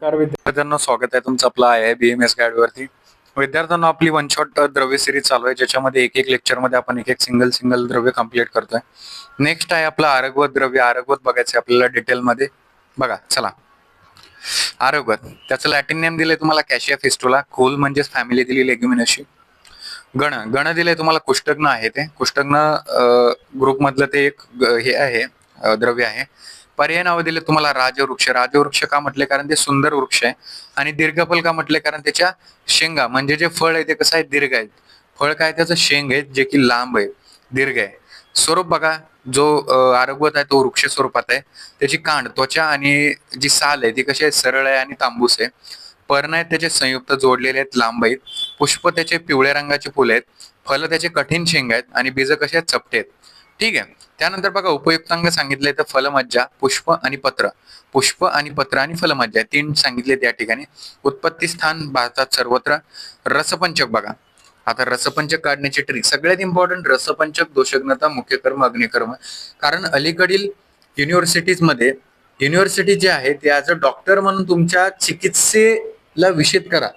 नमस्कार विद्यार्थ्यांना, स्वागत आहे तुमचं आपलं IIBMS गाईड वरती. विद्यार्थ्यांना आपली वन शॉट द्रव्य सिरीज चालू आहे, ज्याच्यामध्ये एक एक लेक्चर मध्ये आपण एक एक सिंगल द्रव्य कंप्लीट करतोय. नेक्स्ट आहे आपलं आरगवत द्रव्य. आरगवत बघायचं आपल्याला डिटेल मध्ये. बघा चला, आरगवत त्याचं लॅटिन नेम दिलंय तुम्हाला कॅशिया फिस्टुला. खोल म्हणजेच फॅमिली दिली लेग्युमिनोसी. गण दिले तुम्हाला कुष्ठग्न आहे. ते कुष्ठग्न ग्रुप मधलं ते एक हे आहे, द्रव्य आहे. पर्याय नाव दिले तुम्हाला राजवृक्ष. राजवृक्ष का म्हटले? कारण ते सुंदर वृक्ष आहे. आणि दीर्घफल का म्हटले? कारण त्याच्या शेंगा म्हणजे जे फळ आहे ते कसं आहे, दीर्घ आहे. फळ काय त्याचं शेंग आहे, जे की लांब आहे, दीर्घ आहे. स्वरूप बघा, जो आरगवत आहे तो वृक्ष स्वरूपात आहे. त्याची कांड, त्वचा आणि जी साल आहे ती कशी आहे, सरळ आहे आणि तांबूस आहे. पर्ण आहेत त्याचे संयुक्त जोडलेले आहेत, लांब आहेत. पुष्प त्याचे पिवळ्या रंगाचे फुल आहेत. फल त्याचे कठीण शेंग आहेत आणि बीज कसे आहेत, चपटे आहेत. ठीक आहे. त्यानंतर बघा उपयुक्तांग सांगितले तर फलमज्जा, पुष्प आणि पत्र. पुष्प आणि पत्र आणि फलमज्जा तीन सांगितले त्या ठिकाणी. उत्पत्ती स्थान भारतात सर्वत्र. रसपंचक बघा, आता रसपंचक काढण्याची ट्रिक सगळ्यात इम्पॉर्टंट. रसपंचक, दोषघ्नता, मुख्य कर्म, अग्निकर्म. कारण अलीकडील युनिव्हर्सिटी जे आहे ते ॲज अ डॉक्टर म्हणून तुमच्या चिकित्सेला विषद करा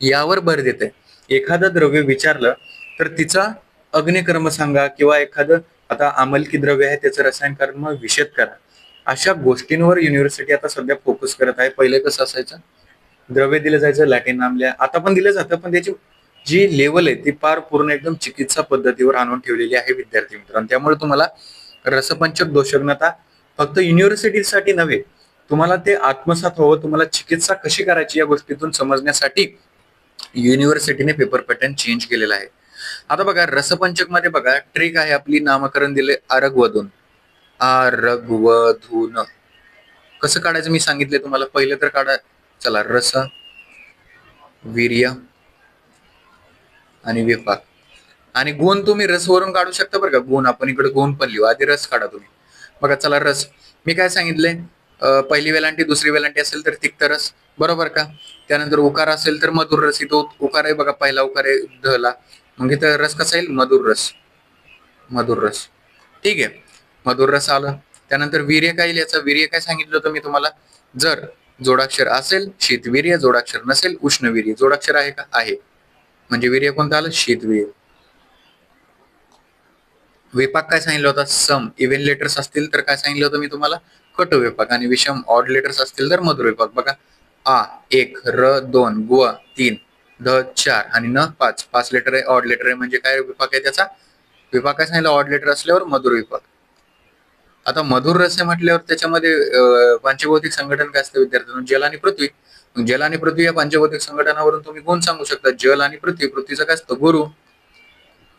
यावर भर देते. एखादं द्रव्य विचारलं तर तिचा अग्निकर्म सांगा, किंवा एखादं आता आमलकी द्रव्य आहे त्याचं रसायन कर्म विषद करा. अशा गोष्टींवर युनिव्हर्सिटी आता सध्या फोकस करत आहे. पहिले कसं असायचं, द्रव्य दिलं जायचं लॅटिन नामल्या, आता पण दिलं जातं, पण त्याची जी लेवल आहे ती पार पूर्ण एकदम चिकित्सा पद्धतीवर आणून ठेवलेली आहे विद्यार्थी मित्रांनो. त्यामुळे तुम्हाला रसपंचक, दोषघ्नता फक्त युनिव्हर्सिटीसाठी नव्हे, तुम्हाला ते आत्मसात व्हावं, तुम्हाला चिकित्सा कशी करायची या गोष्टीतून समजण्यासाठी युनिव्हर्सिटीने पेपर पॅटर्न चेंज केलेला आहे. आता बघा रसपंचक मध्ये बघा ट्रिक आहे आपली, नामकरण दिले आरगवधून. आरगवधून कसं काढायचं मी सांगितले तुम्हाला. पहिले तर काढा चला, रस, वीर्य आणि विपाक. आणि गुण तुम्ही रस वरून काढू शकता बरं का. गुण आपण इकडे गुण पण लिहू, आधी रस काढा तुम्ही. बघा चला, रस मी काय सांगितले, पहिली वेलांटी दुसरी वेलांटी असेल तर तिक्त रस, बरोबर का. त्यानंतर उकार असेल तर मधुर रस. इथं उकार आहे बघा, पहिला उकार आहे ढला, मग इथं रस कसा येईल, मधुर रस. मधुर रस, ठीक आहे, मधुर रस आलं. त्यानंतर वीर्य काय येईल, याचा वीर्य काय सांगितलं होतं मी तुम्हाला, जर जोडाक्षर असेल शीतवीर्य, जोडाक्षर नसेल उष्णवीर्य. जोडाक्षर आहे का, आहे, म्हणजे वीर्य कोणतं आलं, शीतवीर्य. विपाक काय सांगितलं होता, सम. इव्हन लेटर्स असतील तर काय सांगितलं होतं मी तुम्हाला, कट विपाक. आणि विषम ऑड लेटर्स असतील तर मधुर विपाक. बघा, आ 1, र 2, ग 3, ध 4 आणि न 5. 5 लेटर आहे, ऑड लेटर आहे, म्हणजे काय विपाक आहे त्याचा, विपाक काय सांगितलं, ऑड लेटर असल्यावर मधुर विपाक. आता मधुर रस आहे म्हटल्यावर त्याच्यामध्ये पंचभौतिक संघटन काय असतं विद्यार्थ्यांनो, जल आणि पृथ्वी. जल आणि पृथ्वी या पंचभौतिक संघटनावरून तुम्ही गुण सांगू शकता. जल आणि पृथ्वी, पृथ्वीचा काय असतं, गुरु.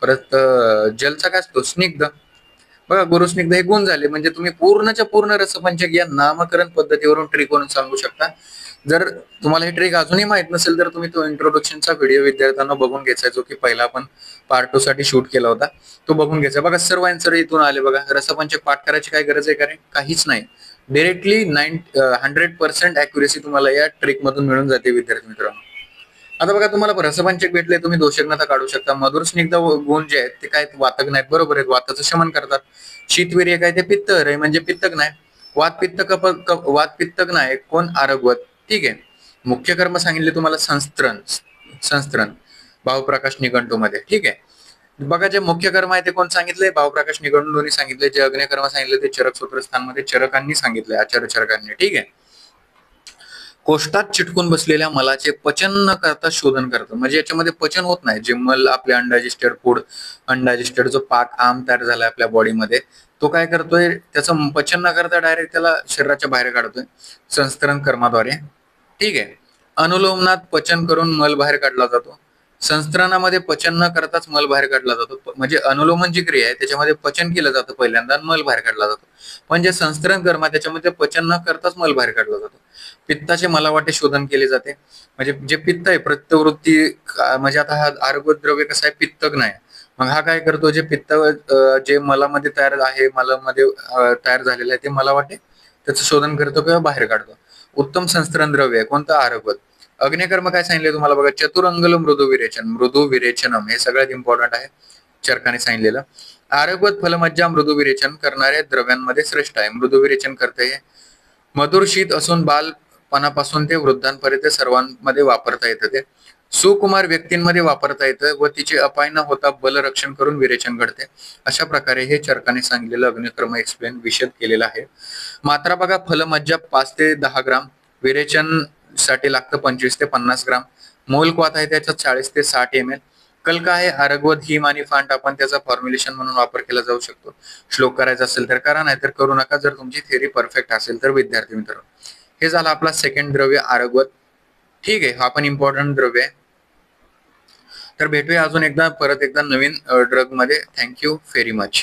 परत जलचा काय असतो, स्निग्ध. बघा, गुरु स्निग्ध हे गुण झाले. म्हणजे तुम्ही पूर्णच्या पूर्ण रसपंचक या नामकरण पद्धतीवरून ट्रिक वरून सांगू शकता. जर तुम्हाला हे ट्रिक अजूनही माहित नसेल तर तुम्ही तो इंट्रोडक्शनचा व्हिडिओ विद्यार्थ्यांना बघून घ्यायचा, जो की पहिला आपण पार्ट 2 साठी शूट केला होता, तो बघून घ्यायचा. बघा सर्व आन्सर इथून आले. बघा रसपंचक पाठ करायची काय गरज आहे का रे, काहीच नाही. डायरेक्टली 100% अॅक्युरेसी तुम्हाला या ट्रिक मधून मिळून जाते विद्यार्थी मित्रांनो. आता बघा, तुम्हाला रसपंचक भेटले, तुम्ही दोषघ्नता काढू शकता. मधुर स्निग्ध गुण जे आहेत ते काय, वातक नाहीत, बरोबर आहेत, वाताचं शमन करतात. शीतवीर्य काय, ते पित्तहर आहे, म्हणजे पित्तक नाही. वात पित्तक नाही, कोण, आरगवत. ठीक आहे. मुख्य कर्म सांगितले तुम्हाला, संस्त्रण भावप्रकाश निघंटू मध्ये. ठीक आहे. बघा, जे मुख्य कर्म आहे ते कोण सांगितले, भावप्रकाश निघंटूंनी सांगितले. जे अग्निकर्म सांगितले ते चरक सूत्रस्थानमध्ये चरकांनी सांगितले, आचार्य चरकांनी. ठीक आहे. कोष्टात चिटकून बसलेल्या मलाचे पचन न करता शोधन करतं. म्हणजे याच्यामध्ये पचन होत नाही. जे मल आपले अनडायजेस्टेड फूड, अनडायजेस्टेड जो पाक आम तयार झाला आपल्या बॉडीमध्ये, तो काय करतोय, त्याचं पचन न करता डायरेक्ट त्याला शरीराच्या बाहेर काढतोय संस्तरण कर्माद्वारे. ठीक आहे. अनुलोमनात पचन करून मल बाहेर काढला जातो. संस्त्रणामध्ये पचन न करताच मल बाहेर काढला जातो. म्हणजे अनुलोमन जी क्रिया आहे त्याच्यामध्ये पचन केलं जातं पहिल्यांदा, मल बाहेर काढला जातो. पण जे संस्करण कर्म त्याच्यामध्ये पचन न करताच मल बाहेर काढला जातो. पित्ताचे मला वाटे शोधन केले जाते. म्हणजे जे पित्त आहे, प्रत्यवृत्ती, म्हणजे आता हा आरगवत द्रव्य कसं आहे, पित्तक नाही. मग हा काय करतो, जे पित्त जे मलामध्ये तयार आहे, मलामध्ये तयार झालेलं आहे ते मला वाटे त्याचं शोधन करतो किंवा बाहेर काढतो. उत्तम संस्करण द्रव्य आहे कोणतं, आरगवत. अग्निकर्म काय सांगितले तुम्हाला बघा, चतुरंगल मृदू विरेचन. मृदू विरेचनम हे सगळ्यात इम्पॉर्टंट आहे, चरकाने सांगितलेलं. आरगवत फलमज्जा मृदू विरेचन करणाऱ्या द्रव्यांमध्ये श्रेष्ठ आहे. मृदू विरेचन करते. मधुर शीत असून बाल पणापासून ते वृद्धांपर्यंत सर्वांमध्ये वापरता येतं ते. सुकुमार व्यक्तींमध्ये वापरता येतं व तिचे अपाय न होता बलरक्षण करून विरेचन घडते. अशा प्रकारे हे चरकाने सांगितलेलं अग्निक्रम एक्सप्लेन विशद केलेलं आहे. मात्रा बघा, फलमज्जा 5 ते 10 ग्राम, विरेचन साठी लागतं 25 ते 50 ग्राम, मोलक्वाथ आहे त्याच्यात 40 ते 60 ml, कल्क आहे आरगवत, हिम आणि फांट. आपण त्याचा फॉर्म्युलेशन म्हणून वापर केला जाऊ शकतो. श्लोक करायचा असेल तर करा, नाहीतर करू नका, जर तुमची थेअरी परफेक्ट असेल तर. विद्यार्थी मित्रांनो, हे झालं आपला सेकंड द्रव्य आरगवत. ठीक आहे, हा पण इम्पॉर्टंट द्रव्य आहे. तर भेटूया अजून एकदा परत एकदा नवीन ड्रग मध्ये. Thank you very much.